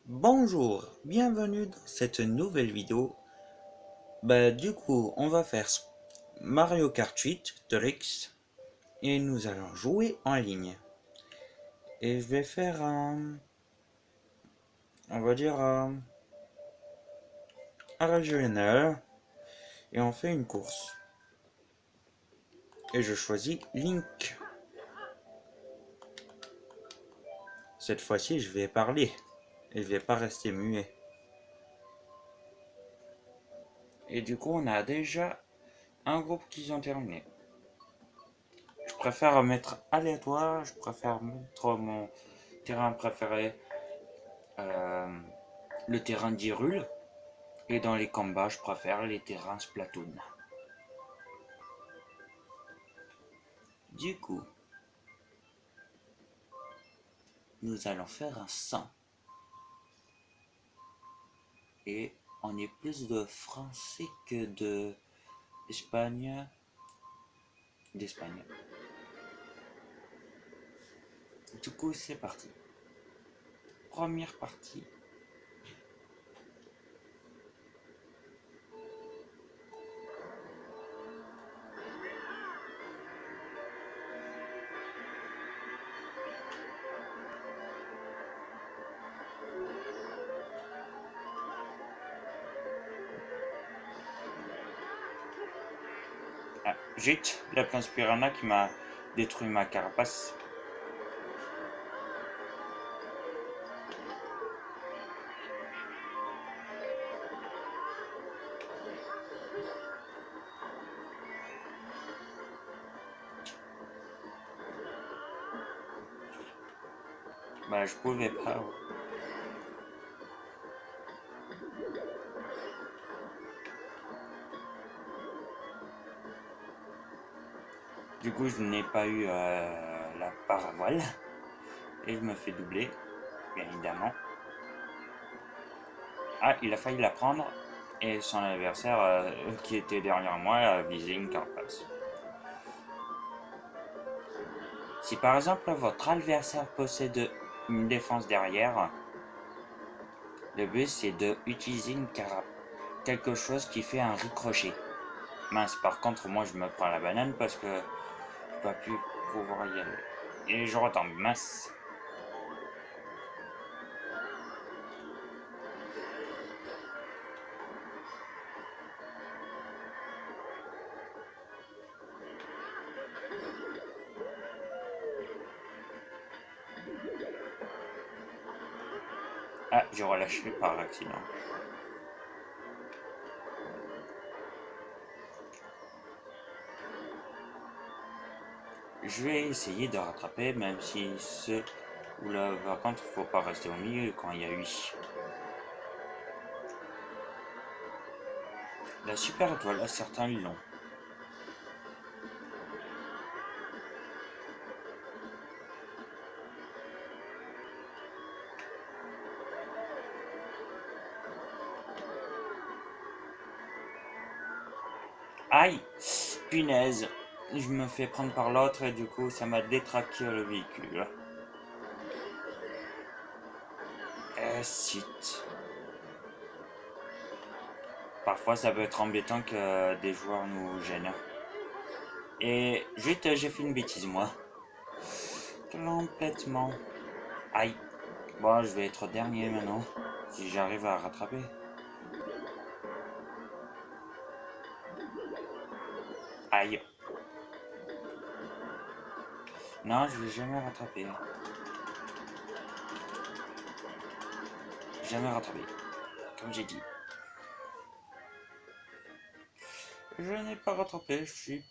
Bonjour, bienvenue dans cette nouvelle vidéo. Du coup, on va faire Mario Kart 8 Deluxe et nous allons jouer en ligne. Et je vais faire on va dire un régional et on fait une course. Et je choisis Link. Cette fois-ci, je vais parler et je vais pas rester muet. Et du coup, on a déjà un groupe qui ont terminé. Je préfère mettre aléatoire, je préfère mettre mon terrain préféré, euh, le terrain d'Hyrule, et dans les combats, je préfère les terrains Splatoon. Du coup, nous allons faire un 100. Et on est plus de français que de d'Espagne. Du coup, c'est parti. Première partie. Ah, zut, la planche piranha qui m'a détruit ma carapace. Je pouvais pas. Du coup, je n'ai pas eu la paravoile. Et je me fais doubler, bien évidemment. Ah, il a failli la prendre. Et son adversaire, qui était derrière moi, a visé une carapace. Si par exemple votre adversaire possède une défense derrière, le but c'est de utiliser une carapace. Quelque chose qui fait un ricochet. Mince, par contre, moi je me prends la banane parce que je peux plus pouvoir y aller. Et je retombe, mince. Ah, j'ai relâché par accident. Je vais essayer de rattraper, même si ce ou là, par contre, il faut pas rester au milieu quand il y a 8. La super étoile, certains l'ont. Aïe, punaise, je me fais prendre par l'autre et du coup ça m'a détraqué le véhicule. Zut. Parfois ça peut être embêtant que des joueurs nous gênent. Et juste j'ai fait une bêtise moi. Complètement. Aïe. Bon, je vais être dernier maintenant. Si j'arrive à rattraper. Aïe. Non, je vais jamais rattraper. Jamais rattrapé. Comme j'ai dit. Je n'ai pas rattrapé, je suis...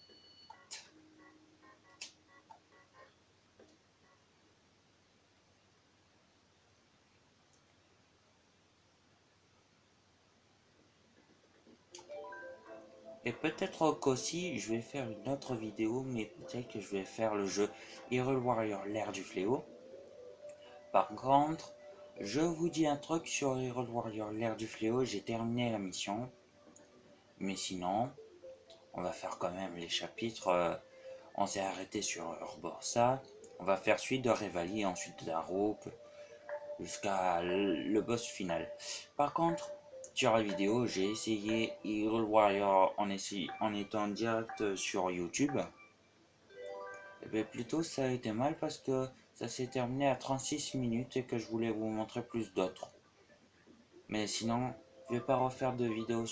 Et peut-être qu'aussi je vais faire une autre vidéo, mais peut-être que je vais faire le jeu Hyrule Warrior l'ère du fléau. Par contre, je vous dis un truc sur Hyrule Warrior l'ère du fléau, j'ai terminé la mission. Mais sinon, on va faire quand même les chapitres. On s'est arrêté sur Urborsa. On va faire suite de Revali, ensuite d'Arup. jusqu'à le boss final. Par contre, sur la vidéo, j'ai essayé Hyrule Warrior en étant en direct sur YouTube. Et bien plutôt ça a été mal parce que ça s'est terminé à 36 minutes et que je voulais vous montrer plus d'autres. Mais sinon, je vais pas refaire de vidéo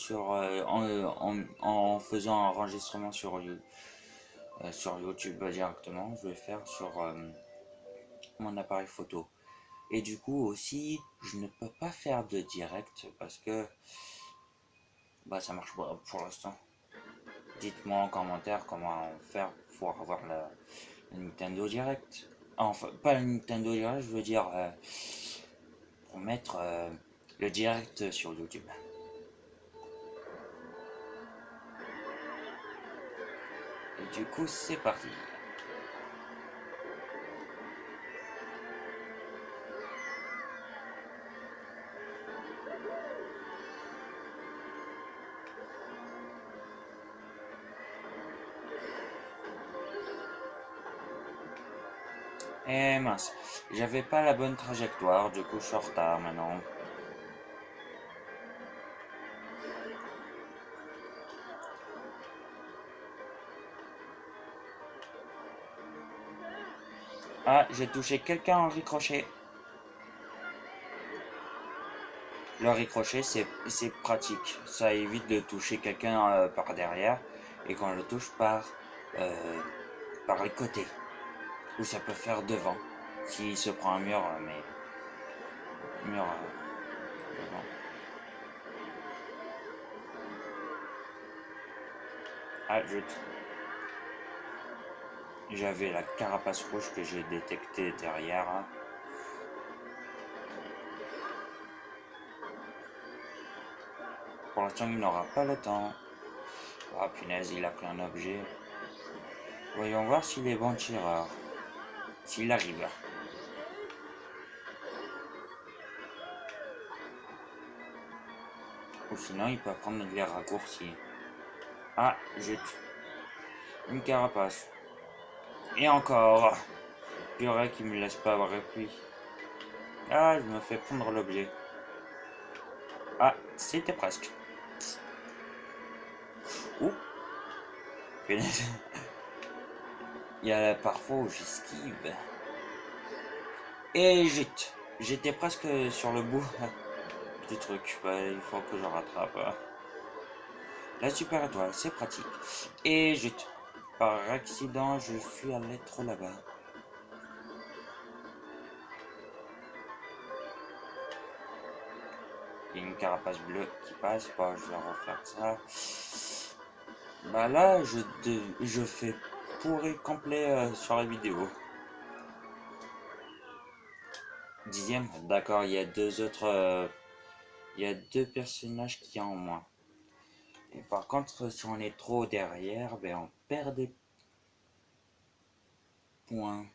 en faisant un enregistrement sur YouTube directement. Je vais faire sur mon appareil photo. Et du coup aussi, je ne peux pas faire de direct parce que bah ça marche pas pour l'instant. Dites-moi en commentaire comment faire pour avoir la Nintendo Direct. Enfin, pas la Nintendo Direct, je veux dire pour mettre le direct sur YouTube. Et du coup, c'est parti. Eh mince, j'avais pas la bonne trajectoire, du coup je suis en retard maintenant. Ah, j'ai touché quelqu'un en ricochet. Le ricochet, c'est pratique. Ça évite de toucher quelqu'un par derrière et qu'on le touche par les côtés. Ou ça peut faire devant. S'il se prend un mur, mais mur devant. Ah, j'avais la carapace rouge que j'ai détectée derrière. Pour l'instant, il n'aura pas le temps. Ah punaise, il a pris un objet. Voyons voir s'il est bon tireur. S'il arrive. Ou sinon, il peut prendre les raccourcis. Ah, j'ai une carapace. Et encore. Purée qui me laisse pas avoir appui. Ah, je me fais prendre l'objet. Ah, c'était presque. Ouh. Punaise. Il y a parfois où j'esquive. Et j'étais presque sur le bout du truc. Bah, il faut que je rattrape. La super étoile, c'est pratique. Et par accident, je suis allé trop là-bas. Il y a une carapace bleue qui passe. Bah, je vais refaire ça. Bah là, je fais pourri complet sur la vidéo. 10e, d'accord, il y a deux autres. Il y a deux personnages qui ont en moins. Et par contre, si on est trop derrière, ben on perd des points.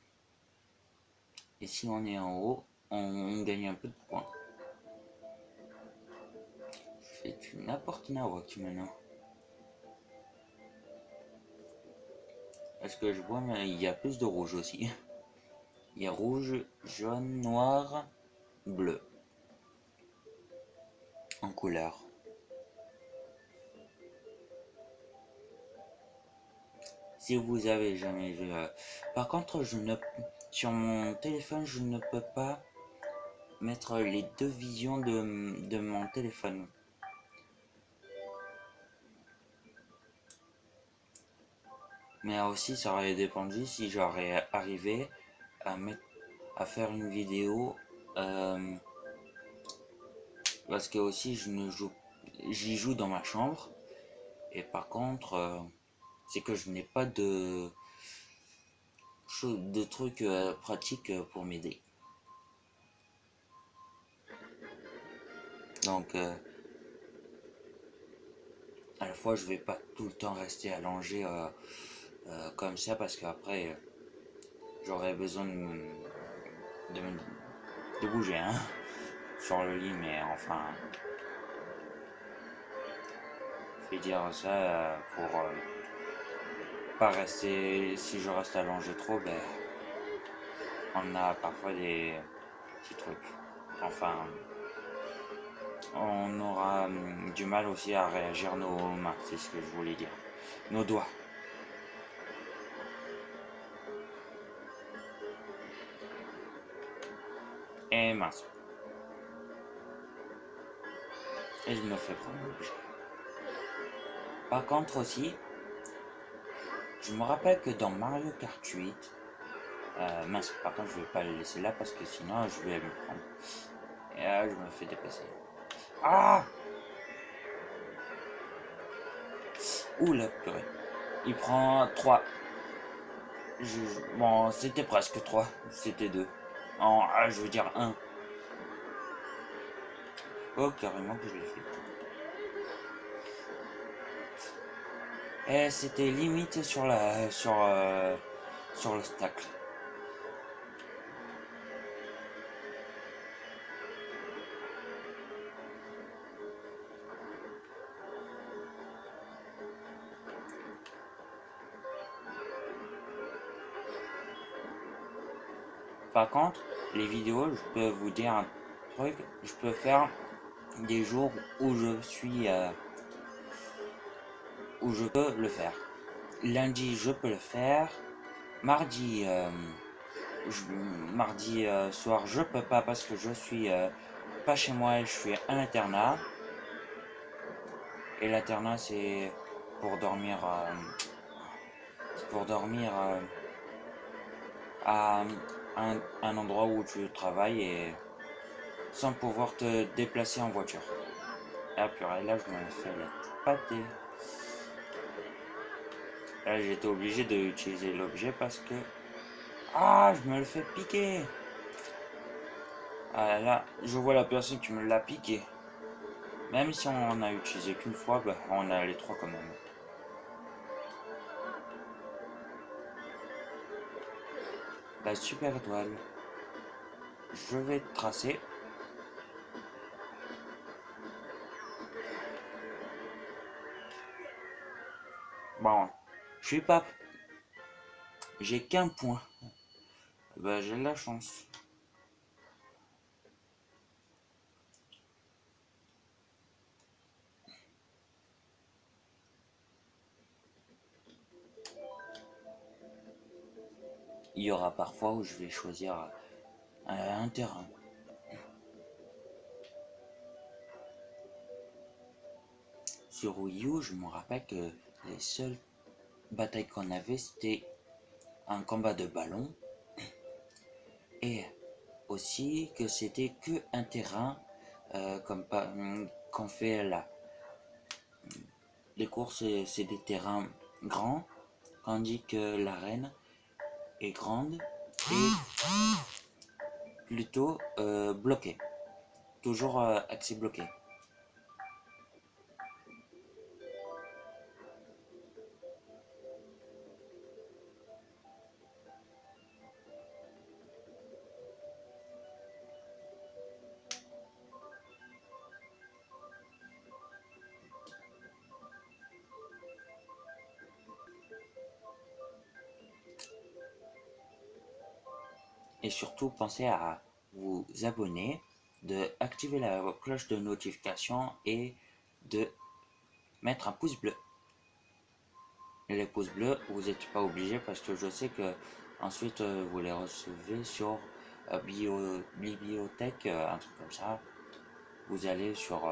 Et si on est en haut, on gagne un peu de points. Je fais du n'importe nawak maintenant. Est-ce que je vois, mais il y a plus de rouge aussi. Il y a rouge, jaune, noir, bleu. En couleur. Si vous avez jamais vu. Par contre, sur mon téléphone, je ne peux pas mettre les deux visions de mon téléphone. Mais aussi, ça aurait dépendu si j'aurais arrivé à faire une vidéo. Parce que aussi, j'y joue dans ma chambre. Et par contre, c'est que je n'ai pas de trucs pratiques pour m'aider. Donc, à la fois, je vais pas tout le temps rester allongé comme ça parce qu'après, j'aurais besoin de bouger hein, sur le lit, mais enfin, je vais dire ça pour pas rester. Si je reste allongé trop, ben, on a parfois des petits trucs. Enfin, on aura du mal aussi à réagir nos mains, c'est ce que je voulais dire. Nos doigts. Et mince. Et je me fais prendre l'objet. Par contre aussi, je me rappelle que dans Mario Kart 8, mince, par contre je vais pas le laisser là parce que sinon je vais me prendre. Et là je me fais dépasser. Ah! Ouh la purée. Il prend 3. Bon, c'était presque 3. C'était 2. Je veux dire 1. Oh, carrément que je l'ai fait. Et c'était limite sur l'obstacle. Par contre, les vidéos, je peux vous dire un truc, je peux faire des jours où où je peux le faire. Lundi, je peux le faire. Mardi, mardi soir, je peux pas parce que je suis pas chez moi, je suis à l'internat. Et l'internat, c'est pour dormir, à un endroit où tu travailles et sans pouvoir te déplacer en voiture. Ah purée, là je me fais la pâtée. Là j'étais obligé d'utiliser l'objet parce que... Ah, je me le fais piquer. Ah là, je vois la personne qui me l'a piqué. Même si on en a utilisé qu'une fois, bah, on a les 3 quand même. La super étoile. Je vais tracer. Bon, je suis pas... J'ai qu'un point. Bah, j'ai de la chance. Il y aura parfois où je vais choisir un terrain. Sur Wii U, je me rappelle que les seules batailles qu'on avait, c'était un combat de ballon. Et aussi que c'était que un terrain comme qu'on fait là. Les courses, c'est des terrains grands, tandis que l'arène est grande et plutôt bloquée. Toujours axé bloqué. Et surtout, pensez à vous abonner, de activer la cloche de notification et de mettre un pouce bleu. Et les pouces bleus, vous n'êtes pas obligé parce que je sais que ensuite vous les recevez sur bibliothèque, un truc comme ça. Vous allez sur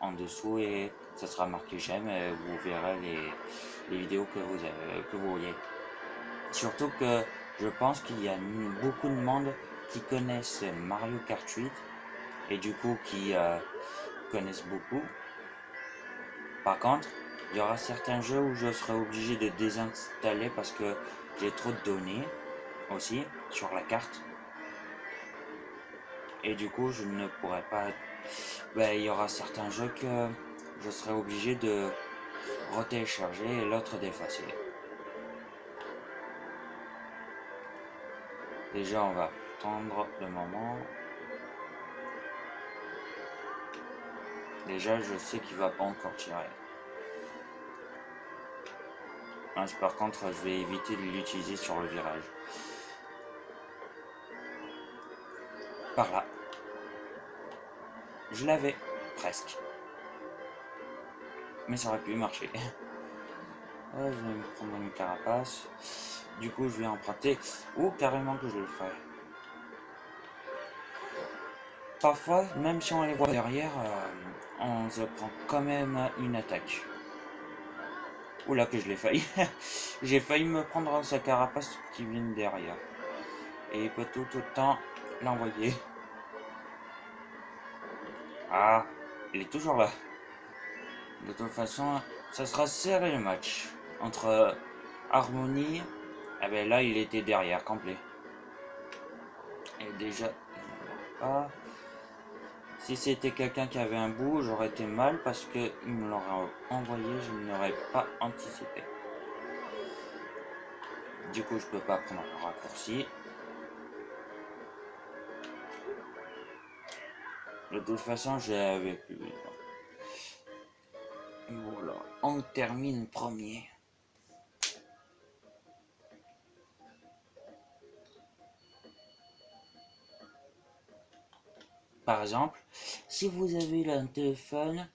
en dessous et ça sera marqué j'aime et vous verrez les vidéos que vous voyez. Surtout que je pense qu'il y a beaucoup de monde qui connaissent Mario Kart 8 et du coup qui connaissent beaucoup. Par contre, il y aura certains jeux où je serai obligé de désinstaller parce que j'ai trop de données aussi sur la carte. Et du coup, je ne pourrai pas... Ben, il y aura certains jeux que je serai obligé de retélécharger et l'autre d'effacer. Déjà, on va attendre le moment. Déjà, je sais qu'il va pas encore tirer. Par contre, je vais éviter de l'utiliser sur le virage. Par là. Je l'avais, presque. Mais ça aurait pu marcher. Je vais me prendre une carapace. Du coup, je vais emprunter. Ou carrément que je le ferai. Parfois, même si on les voit derrière, on se prend quand même une attaque. Oula, que je l'ai failli. J'ai failli me prendre sa carapace qui vient derrière. Et il peut tout autant l'envoyer. Ah, il est toujours là. De toute façon, ça sera serré le match. Entre Harmonie, ah ben là il était derrière, complet. Et déjà, ah, si c'était quelqu'un qui avait un bout, j'aurais été mal parce que il me l'aurait envoyé, je n'aurais pas anticipé. Du coup, je peux pas prendre le raccourci. De toute façon, j'avais plus. Voilà, on termine premier. Par exemple, si vous avez un téléphone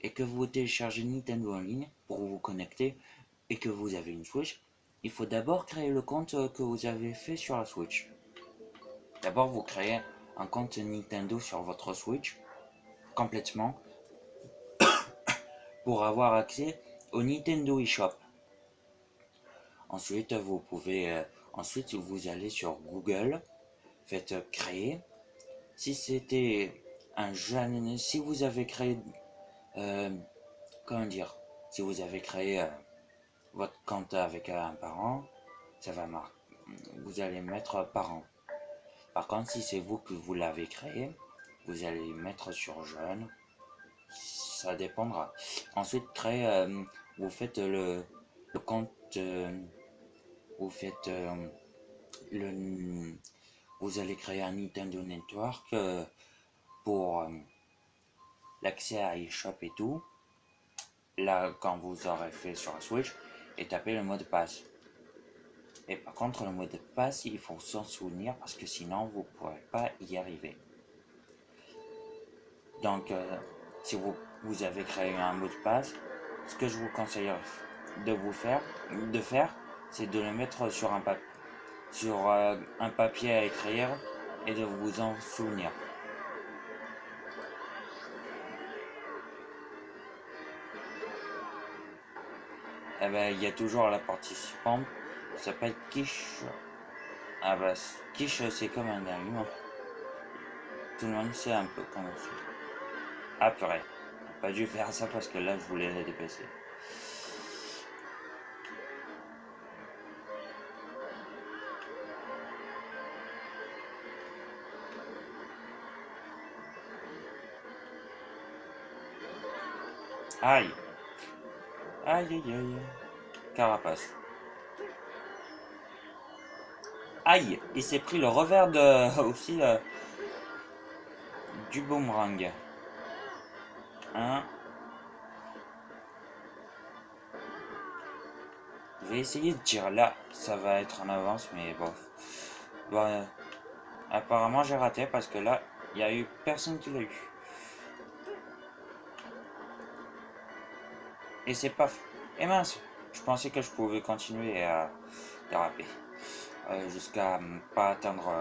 et que vous téléchargez Nintendo en ligne pour vous connecter et que vous avez une Switch, il faut d'abord créer le compte que vous avez fait sur la Switch. D'abord, vous créez un compte Nintendo sur votre Switch complètement pour avoir accès au Nintendo eShop. Ensuite, ensuite vous allez sur Google, faites créer. Si c'était un jeune, si vous avez créé, comment dire, si vous avez créé votre compte avec un parent, ça va marquer. Vous allez mettre parent. Par contre, si c'est vous que vous l'avez créé, vous allez mettre sur jeune. Ça dépendra. Ensuite, vous faites le compte, vous faites le, vous allez créer un Nintendo Network pour l'accès à eShop et tout. Là, quand vous aurez fait sur la Switch, et tapez le mot de passe. Et par contre, le mot de passe, il faut s'en souvenir parce que sinon, vous ne pourrez pas y arriver. Donc, si vous avez créé un mot de passe, ce que je vous conseille de faire, c'est de le mettre sur un papier à écrire et de vous en souvenir. Eh ben, il y a toujours la participante, ça s'appelle Quiche. Ah bah, Quiche, c'est comme un humain. Tout le monde sait un peu comment c'est. Ah purée, j'ai pas dû faire ça parce que là, je voulais la dépasser. Aïe. Aïe aïe aïe. Carapace. Aïe, il s'est pris le revers de aussi du boomerang. Hein. Je vais essayer de tirer là, ça va être en avance, mais bof. Bon, apparemment j'ai raté parce que là, il n'y a eu personne qui l'a eu. Et c'est pas... Et mince, je pensais que je pouvais continuer à déraper. Jusqu'à pas atteindre...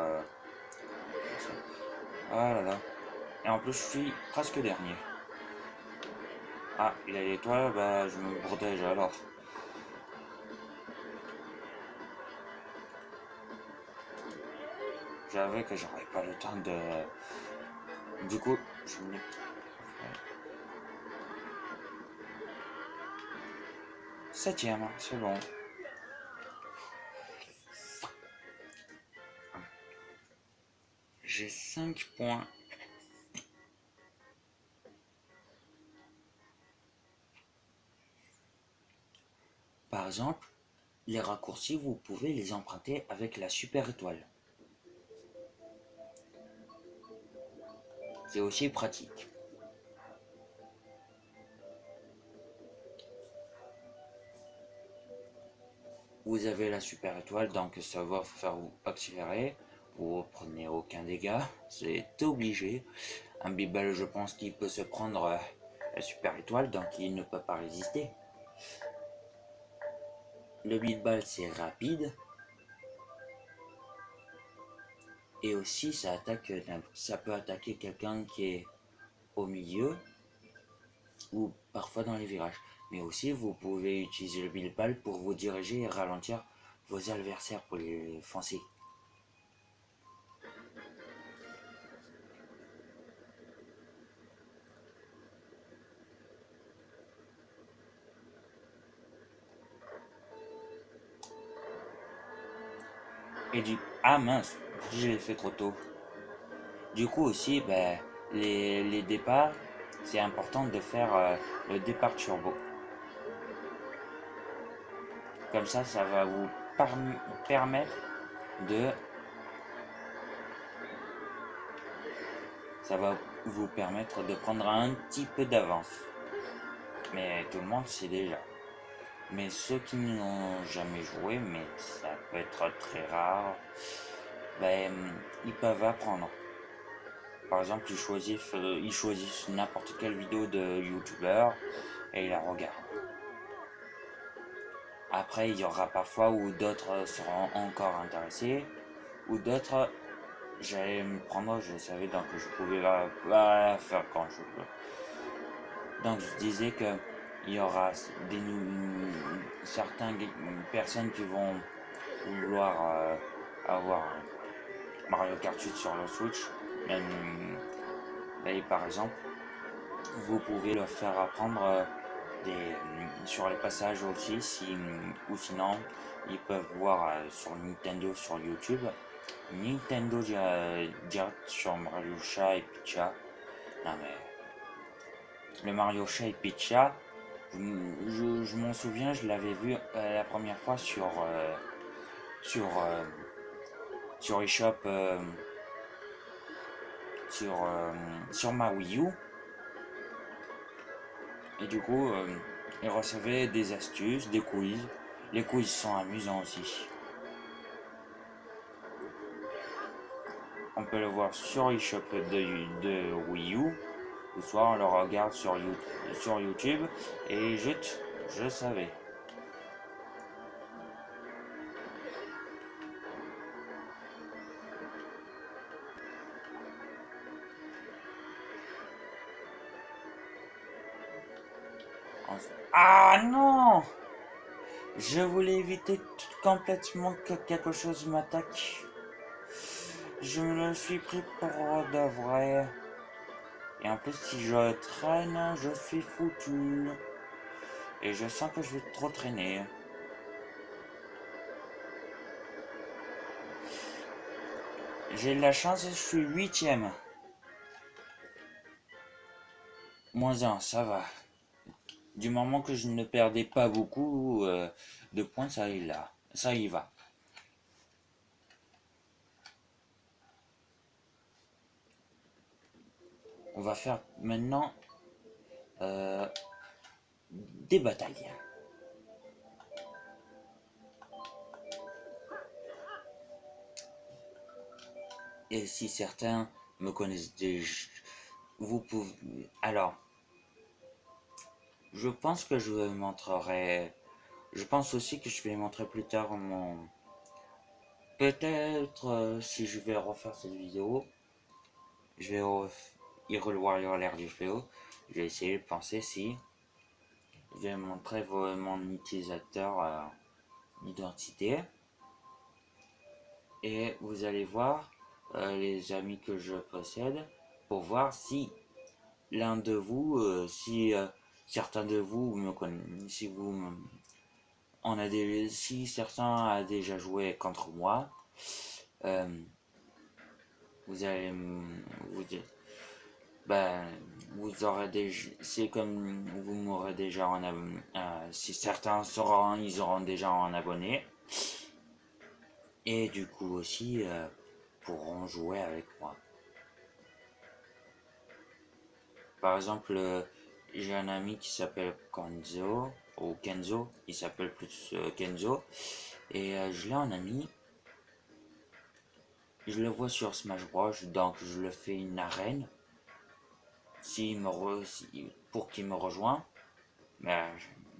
Oh là là. Et en plus, je suis presque dernier. Ah, il a l'étoile, bah je me protège alors. J'avais que j'aurais pas le temps de... Du coup, je n'ai... Septième, c'est bon. J'ai 5 points. Par exemple, les raccourcis, vous pouvez les emprunter avec la super étoile. C'est aussi pratique. Vous avez la super étoile, donc ça va faire vous accélérer. Vous prenez aucun dégât, c'est obligé. Un Bibel, je pense qu'il peut se prendre la super étoile, donc il ne peut pas résister. Le Bibel, c'est rapide. Et aussi, ça peut attaquer quelqu'un qui est au milieu ou parfois dans les virages. Mais aussi, vous pouvez utiliser le Bibel pour vous diriger et ralentir vos adversaires pour les foncer. Ah mince, je l'ai fait trop tôt. Du coup aussi, ben, les départs, c'est important de faire le départ turbo. Comme ça va vous permettre de... Ça va vous permettre de prendre un petit peu d'avance. Mais tout le monde sait déjà. Mais ceux qui n'ont jamais joué, mais ça peut être très rare, ben, ils peuvent apprendre. Par exemple, ils choisissent n'importe quelle vidéo de youtubeur et ils la regardent. Après, il y aura parfois où d'autres seront encore intéressés, ou d'autres, j'allais me prendre, je savais donc que je pouvais la faire quand je veux. Donc je disais que il y aura certaines personnes qui vont vouloir avoir Mario Kart 8 sur le Switch. Et par exemple, vous pouvez leur faire apprendre sur les passages aussi, ou sinon ils peuvent voir sur Nintendo sur YouTube. Nintendo direct sur Mario Chat et Picha. Non mais le Mario Chat et Picha, je m'en souviens, je l'avais vu la première fois sur eShop, sur ma Wii U. Et du coup, ils recevaient des astuces, des quiz. Les quiz sont amusants aussi. On peut le voir sur eShop de Wii U. Ou soit on le regarde sur YouTube. Et je savais. Ah non! Je voulais éviter complètement que quelque chose m'attaque. Je me le suis pris pour de vrai. Et en plus, si je traîne, je suis foutu. Et je sens que je vais trop traîner. J'ai de la chance, je suis 8ème. -1, ça va. Du moment que je ne perdais pas beaucoup de points, ça y va. On va faire maintenant des batailles. Et si certains me connaissent déjà, vous pouvez... Alors, je pense que je vous montrerai... Je pense aussi que je vais montrer plus tard mon... Peut-être, si je vais refaire cette vidéo, je vais Hyrule Warrior l'ère du fléau. Je vais essayer de penser si... Je vais montrer mon utilisateur d'identité. Et vous allez voir les amis que je possède pour voir si l'un de vous, si certains de vous me connaissent, si certains a déjà joué contre moi, vous allez vous aurez déjà, c'est comme vous m'aurez déjà si certains ils auront déjà en abonné, et du coup aussi pourront jouer avec moi. Par exemple, j'ai un ami qui s'appelle Kenzo, il s'appelle plus Kenzo, et je l'ai en ami. Je le vois sur Smash Bros, donc je le fais une arène. pour qu'il me rejoigne. Mais,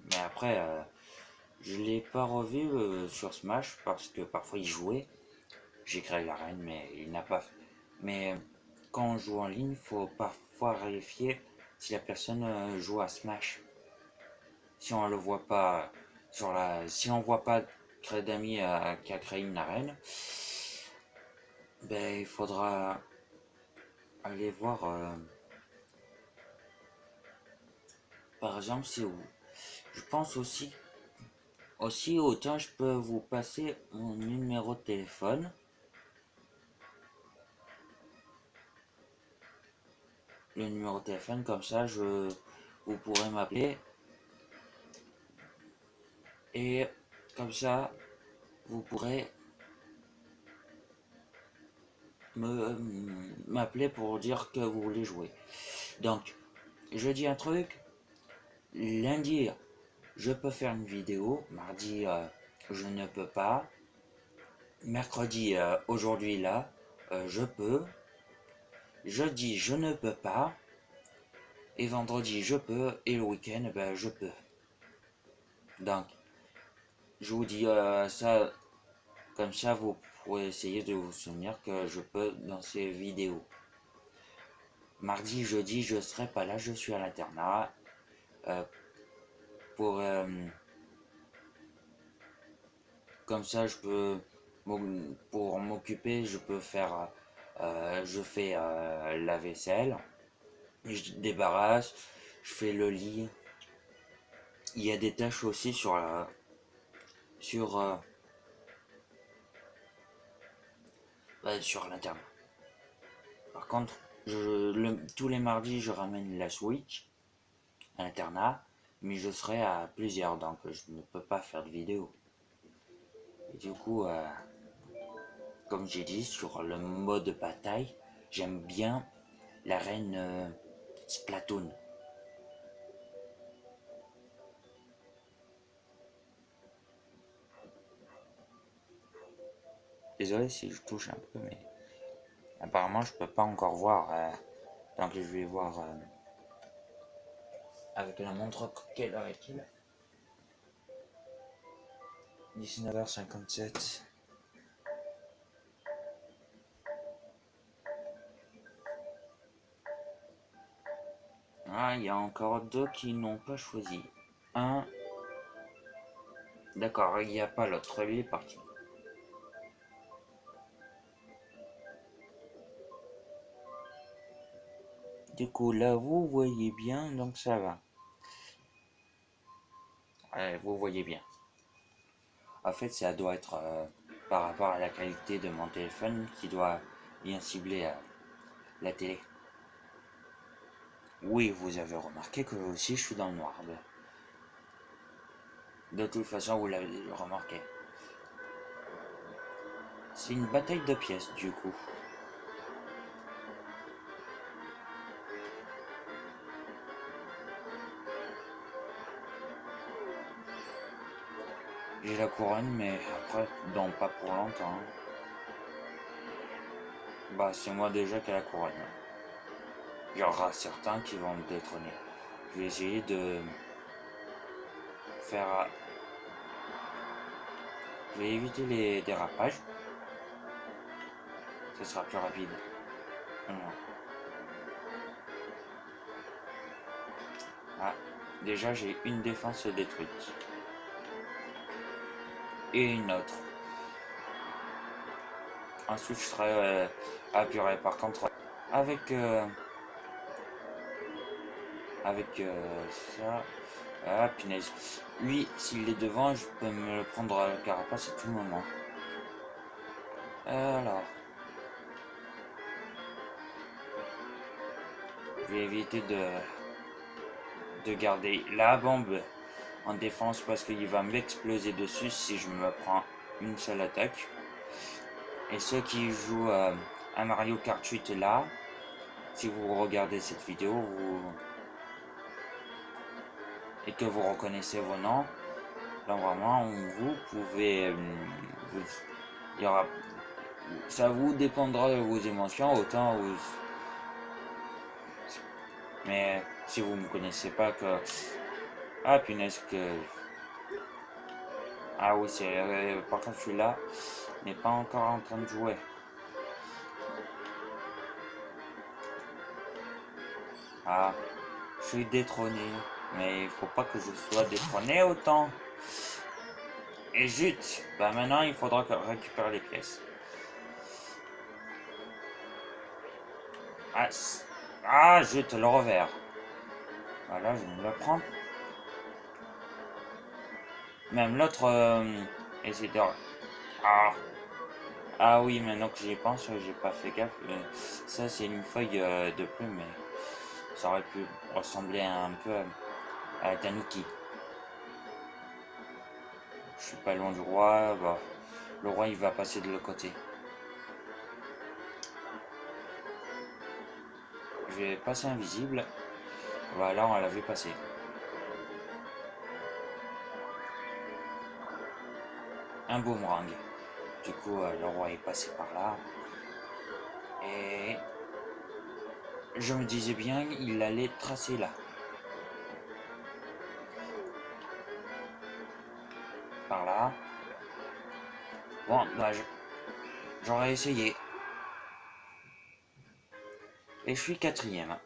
mais après, je l'ai pas revu sur Smash parce que parfois il jouait. J'ai créé l'arène, mais il n'a pas fait. Mais quand on joue en ligne, il faut parfois vérifier si la personne joue à Smash. Si on le voit pas si on voit pas créer d'amis qui a créé une arène, ben il faudra aller voir. Par exemple, c'est où. Je pense aussi autant je peux vous passer mon numéro de téléphone. Le numéro de téléphone, comme ça vous pourrez m'appeler. Et comme ça, vous pourrez m'appeler pour dire que vous voulez jouer. Donc, je dis un truc. Lundi, je peux faire une vidéo. Mardi, je ne peux pas. Mercredi, aujourd'hui là, je peux. Jeudi, je ne peux pas. Et vendredi, je peux. Et le week-end, ben, je peux. Donc, je vous dis ça, comme ça vous pourrez essayer de vous souvenir que je peux dans ces vidéos. Mardi, jeudi, je serai pas là, je suis à l'internat. Comme ça, je peux, pour m'occuper, je peux faire, je fais la vaisselle, je débarrasse, je fais le lit. Il y a des tâches aussi sur sur l'internat. Par contre, tous les mardis, je ramène la Switch à l'internat, mais je serai à plusieurs, donc je ne peux pas faire de vidéo. Et du coup, comme j'ai dit, sur le mode bataille, j'aime bien l'arène Splatoon. Désolé si je touche un peu, mais apparemment je peux pas encore voir. Donc je vais voir avec la montre quelle heure est-il. 19h57. Ah, il y a encore deux qui n'ont pas choisi. Un. D'accord, il n'y a pas l'autre, lui est parti. Du coup, là, vous voyez bien, donc ça va. Ouais, vous voyez bien. En fait, ça doit être par rapport à la qualité de mon téléphone qui doit bien cibler la télé. Oui, vous avez remarqué que aussi je suis dans le noir. De toute façon, vous l'avez remarqué. C'est une bataille de pièces, du coup. J'ai la couronne, mais après, non, pas pour longtemps. Bah, c'est moi déjà qui ai la couronne. Il y aura certains qui vont me détrôner. Je vais essayer de faire... Je vais éviter les dérapages. Ce sera plus rapide. Ah, déjà j'ai une défense détruite. Et une autre. Ensuite je serai apuré. Par contre, avec ça... Ah, punaise. Lui, s'il est devant, je peux me le prendre à la carapace à tout moment. Alors... Je vais éviter de garder la bombe en défense parce qu'il va m'exploser dessus si je me prends une seule attaque. Et ceux qui jouent à Mario Kart 8 là, si vous regardez cette vidéo et que vous reconnaissez vos noms, là vraiment vous pouvez... il y aura, ça vous dépendra de vos émotions, autant Mais si vous ne me connaissez pas que... Ah punaise que... Ah oui, c'est... par contre, celui-là n'est pas encore en train de jouer. Ah, je suis détrôné. Mais il faut pas que je sois détrôné autant. Et zut, bah maintenant il faudra récupérer les pièces. Ah, zut, le revers. Voilà, je vais me le prendre. Même l'autre essaie de... Ah. Ah oui, maintenant que j'y pense, j'ai pas fait gaffe. Ça, c'est une feuille de plume, mais ça aurait pu ressembler un peu à Tanuki. Je suis pas loin du roi. Bah, le roi, il va passer de l'autre côté. Je vais passer invisible. Voilà, on l'avait passé. Un boomerang. Du coup, le roi est passé par là. Et je me disais bien, il allait tracer là. Par là. Bon, bah, j'aurais essayé. Et je suis quatrième.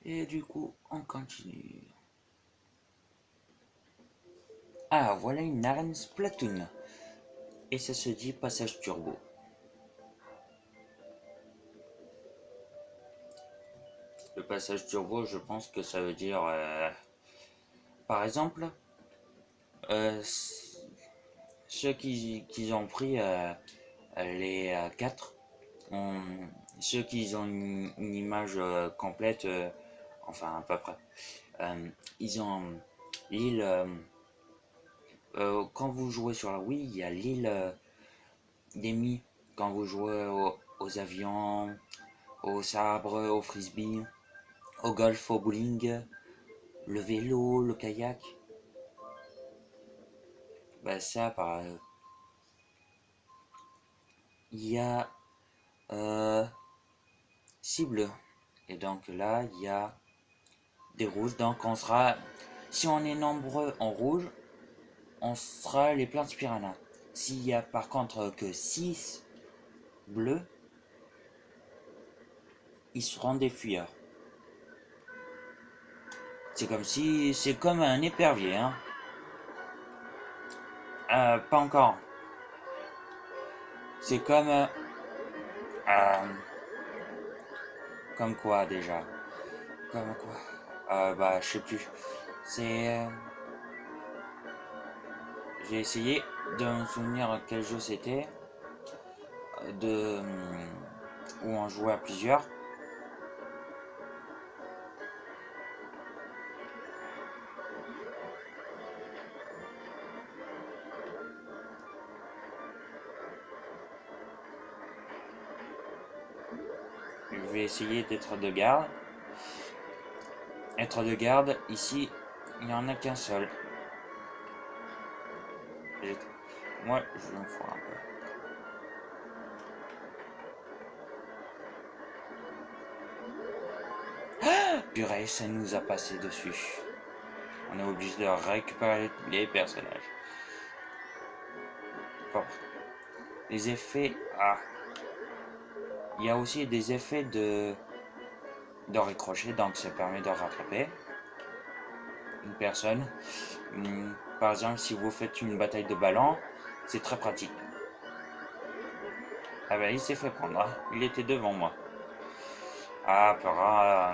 Et du coup, on continue. Ah, voilà une arène Splatoon. Et ça se dit passage turbo. Le passage turbo, je pense que ça veut dire... par exemple, ceux qui ont pris les 4, ceux qui ont une image complète, enfin à peu près, ils ont l'île... quand vous jouez sur la Wii, il y a l'île des Mi. Quand vous jouez aux avions, au sabre, au frisbee, au golf, au bowling, le vélo, le kayak. Bah ça, il y a 6 bleus. Et donc là, il y a des rouges. Donc on sera, si on est nombreux en rouge, on sera les plantes piranha. S'il y a par contre que 6 bleus, ils seront des fuyards. C'est comme un épervier, hein. Pas encore. C'est comme quoi déjà. Comme quoi. Bah je sais plus. C'est j'ai essayé de me souvenir quel jeu c'était, où on jouait à plusieurs. Je vais essayer d'être de garde. Être de garde, ici, il n'y en a qu'un seul. Moi, je vais me fous un peu. Purée, ça nous a passé dessus. On est obligé de récupérer les personnages. Bon. Les effets... Ah. Il y a aussi des effets de ricochet, donc ça permet de rattraper une personne. Par exemple, si vous faites une bataille de ballon, c'est très pratique. Ah ben, il s'est fait prendre. Hein. Il était devant moi. Ah, par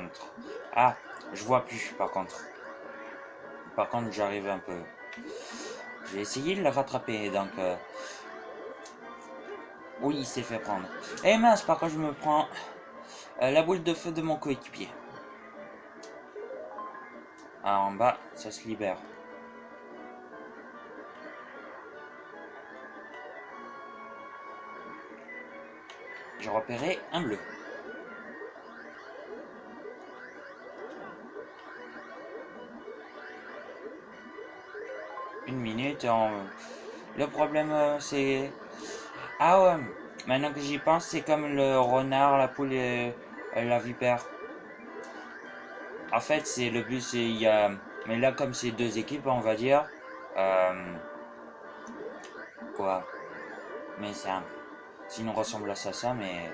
contre. Ah, je vois plus, par contre. Par contre, j'arrive un peu. Je vais essayer de le rattraper, donc... Oui, il s'est fait prendre. Eh mince, par contre, je me prends la boule de feu de mon coéquipier. Ah, en bas, ça se libère. J'ai repéré un bleu. minute. Le problème, c'est... Ah ouais, maintenant que j'y pense, c'est comme le renard, la poule et la vipère. En fait, c'est le but, c'est... Il y a... Mais là, comme c'est deux équipes, on va dire... Quoi? Mais c'est un... Sinon, ressemble à ça, mais...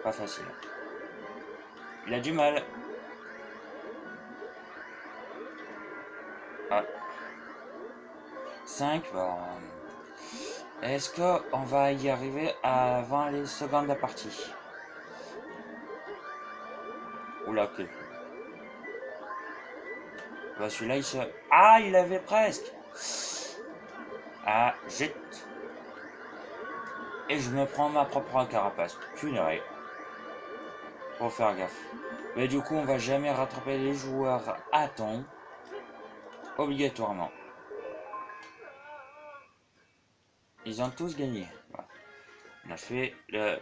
Pas facile. Il a du mal. Ah. 5, bon... Est-ce qu'on va y arriver avant les secondes de partie? Oula, que... Bah celui-là, il se... Ah, il avait presque. Ah, jette. Et je me prends ma propre carapace. Punaise. Faut faire gaffe. Mais du coup, on va jamais rattraper les joueurs à temps. Obligatoirement. Ils ont tous gagné. Voilà. On a fait le...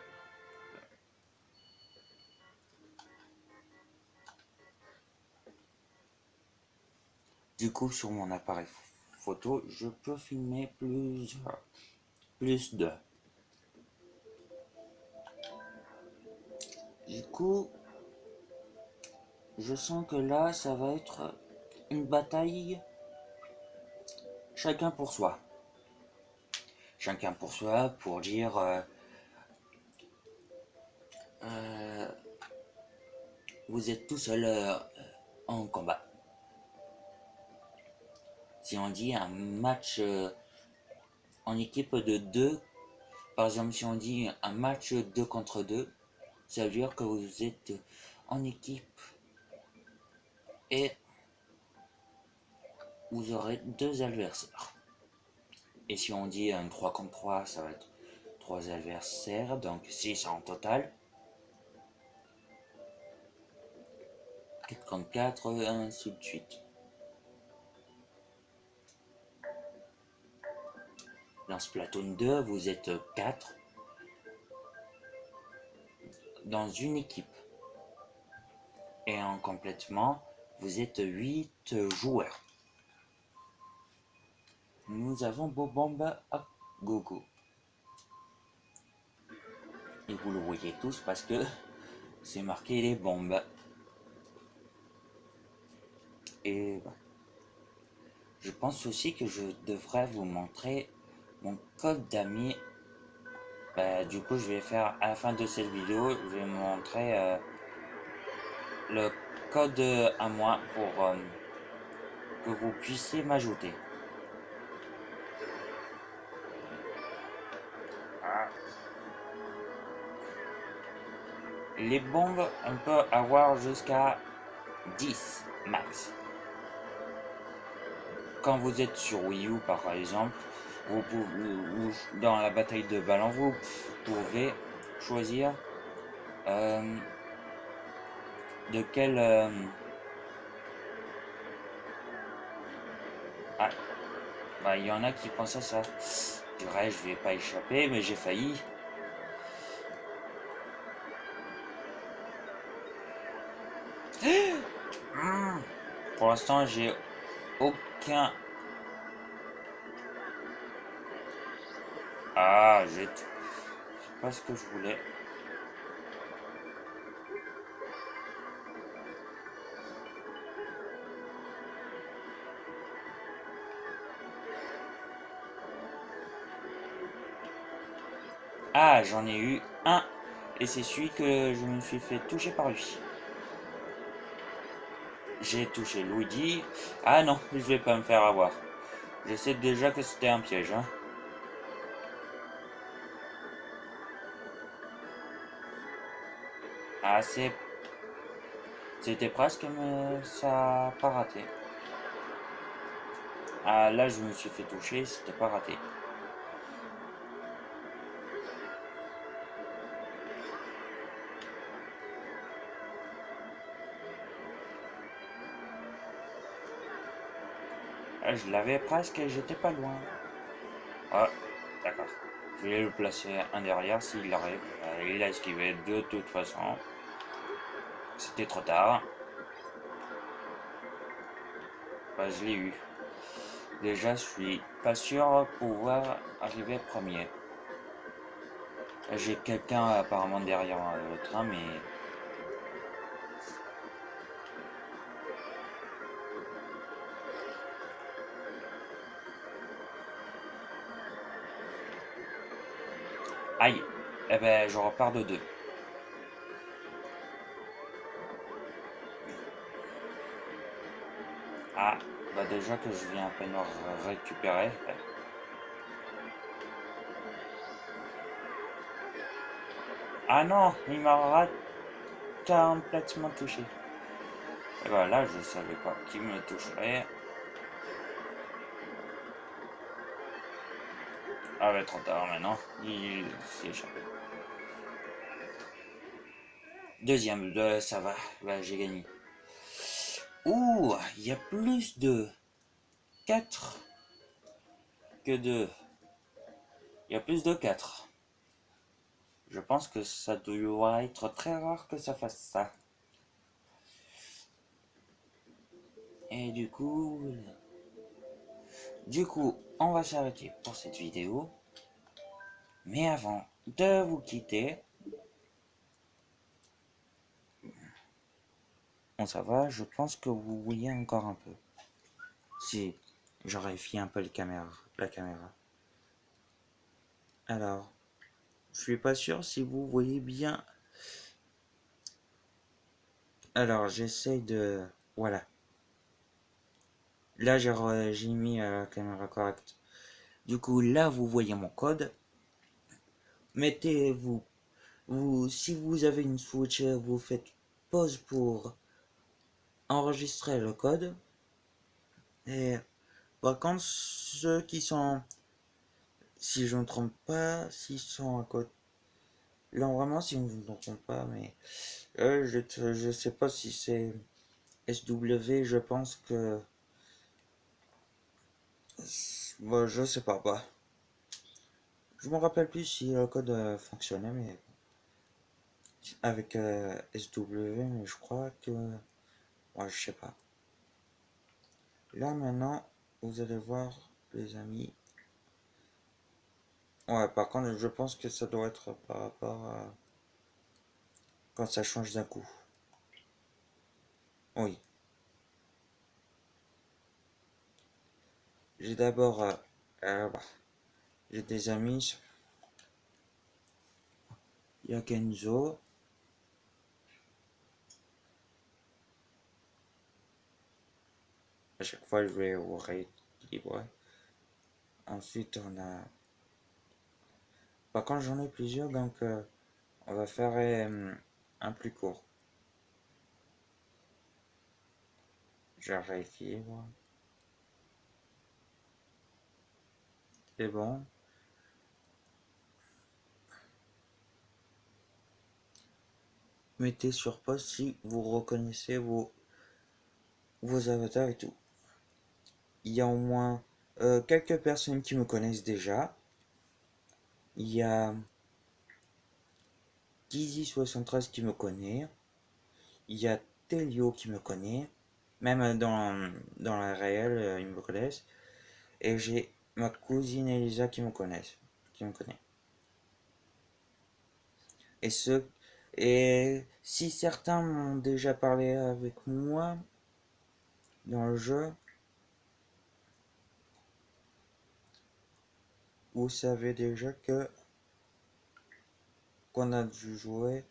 Du coup, sur mon appareil photo, je peux filmer plus de. Du coup, je sens que là, ça va être une bataille chacun pour soi. Chacun pour soi, pour dire vous êtes tout seul en combat. Si on dit un match en équipe de 2, par exemple si on dit un match 2 contre 2, ça veut dire que vous êtes en équipe et vous aurez 2 adversaires. Et si on dit un 3 contre 3, ça va être 3 adversaires, donc 6 en total. 4 contre 4, et ainsi de suite. Dans Splatoon 2, vous êtes 4 dans une équipe. Et en complètement, vous êtes 8 joueurs. Nous avons Bobomba à gogo. Et vous le voyez tous parce que c'est marqué les bombes. Et je pense aussi que je devrais vous montrer mon code d'amis. Du coup, je vais faire à la fin de cette vidéo, je vais vous montrer le code à moi pour que vous puissiez m'ajouter. Les bombes, on peut avoir jusqu'à 10 max. Quand vous êtes sur Wii U par exemple, vous pouvez, dans la bataille de ballon, vous pouvez choisir de quel... il y en a qui pensent à ça. Je dirais, je vais pas échapper, mais j'ai failli. Pour l'instant, j'ai aucun... Ah, c'est pas ce que je voulais. Ah, j'en ai eu un. Et c'est celui que je me suis fait toucher par lui. J'ai touché Luigi. Ah non, je vais pas me faire avoir. Je sais déjà que c'était un piège. Hein. Ah, c'était presque, mais ça n'a pas raté. Ah, là, je me suis fait toucher, c'était pas raté. Ah, je l'avais presque et j'étais pas loin. Ah, d'accord. Je vais le placer un derrière s'il arrive. Il a esquivé de toute façon. C'était trop tard. Je l'ai eu. Déjà, je suis pas sûr pouvoir arriver premier. J'ai quelqu'un apparemment derrière le train, mais... Aïe. Eh ben, je repars de deux. Ah, bah déjà que je viens à peine récupérer. Ah non, il m'a complètement touché. Et bah là, je savais pas qui me toucherait. Ah bah trop tard maintenant, il s'est échappé. Deuxième, ça va, bah, j'ai gagné. Ouh, il y a plus de 4 que de... Il y a plus de 4. Je pense que ça doit être très rare que ça fasse ça. Et du coup, on va s'arrêter pour cette vidéo. Mais avant de vous quitter, bon ça va, je pense que vous voyez encore un peu. Si, j'aurais fié un peu la caméra. Alors, je suis pas sûr si vous voyez bien. Alors, j'essaye de... Voilà. Là, j'ai mis la caméra correcte. Du coup, là, vous voyez mon code. Mettez-vous... si vous avez une Switch, vous faites pause pour enregistrer le code. Et par contre, ceux qui sont... Si je ne me trompe pas, s'ils sont à côté... Là, vraiment, si je ne me trompe pas, mais... je sais pas si c'est SW, je pense que... Bon, je sais pas, bah. Je me rappelle plus si le code fonctionnait, mais avec SW, mais je crois que... Ouais, je sais pas. Là, maintenant, vous allez voir, les amis. Ouais, par contre, je pense que ça doit être par rapport à... Quand ça change d'un coup. Oui. J'ai d'abord... bah, j'ai des amis. Il y a Kenzo. À chaque fois, je vais au rééquilibrer. Ensuite, on a... Par contre, j'en ai plusieurs, donc on va faire un plus court. Je rééquilibre. C'est bon. Mettez sur pause si vous reconnaissez vos avatars et tout. Il y a au moins quelques personnes qui me connaissent déjà. Il y a Dizzy73 qui me connaît. Il y a Telio qui me connaît. Même dans la réelle, ils me connaissent. Et j'ai ma cousine Elisa qui me connaît. Et et si certains m'ont déjà parlé avec moi dans le jeu, vous savez déjà qu'on a dû jouer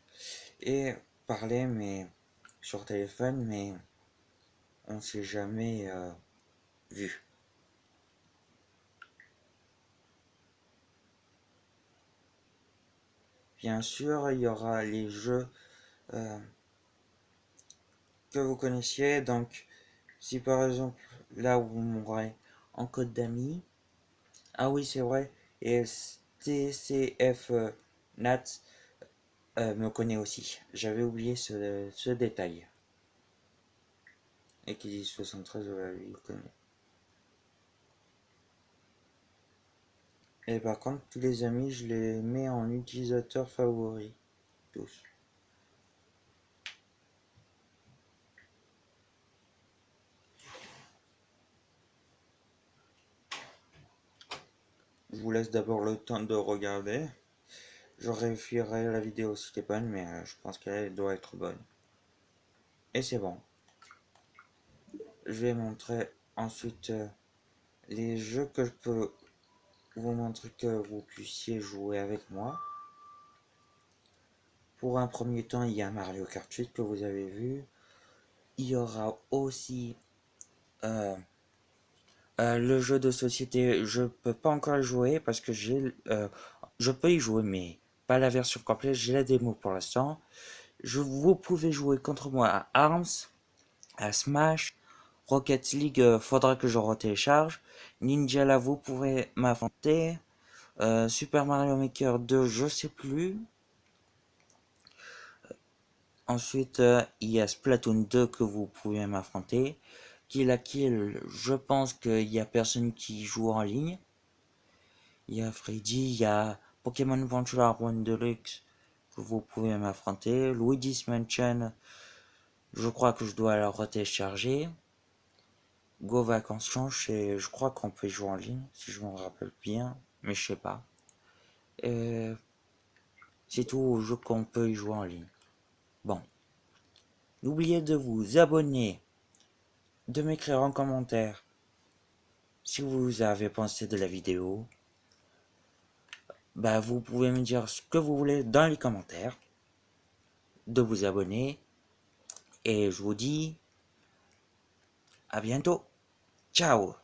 et parler mais sur téléphone, mais on s'est jamais vu. Bien sûr, il y aura les jeux euh, que vous connaissiez. Donc, si par exemple là où vous m'aurez en code d'amis, ah oui c'est vrai, et TCF Nat me connaît aussi. J'avais oublié ce détail. Et qui dit 73, il connaît. Et par contre, tous les amis, je les mets en utilisateur favori. Tous. je vous laisse d'abord le temps de regarder. Je vérifierai la vidéo si elle est bonne, mais je pense qu'elle doit être bonne. Et c'est bon. Je vais montrer ensuite les jeux que je peux vous montrer que vous puissiez jouer avec moi. Pour un premier temps, il y a Mario Kart 8 que vous avez vu. Il y aura aussi le jeu de société. Je peux pas encore le jouer parce que je peux y jouer, mais pas la version complète. J'ai la démo pour l'instant. Vous pouvez jouer contre moi à Arms, à Smash, Rocket League. Faudra que je retélécharge. Ninja là, vous pourrez m'affronter. Super Mario Maker 2, je sais plus. Ensuite, il y a Splatoon 2 que vous pouvez m'affronter. Kill la Kill, je pense qu'il y a personne qui joue en ligne. Il y a Freddy, il y a Pokémon Adventure One Deluxe que vous pouvez m'affronter. Luigi's Mansion, je crois que je dois la retélécharger. Go Vacances, je crois qu'on peut jouer en ligne, si je me rappelle bien, mais je sais pas. C'est tout au jeu qu'on peut y jouer en ligne. Bon. N'oubliez de vous abonner, de m'écrire en commentaire si vous avez pensé de la vidéo. Bah, vous pouvez me dire ce que vous voulez dans les commentaires, de vous abonner, et je vous dis à bientôt. Ciao!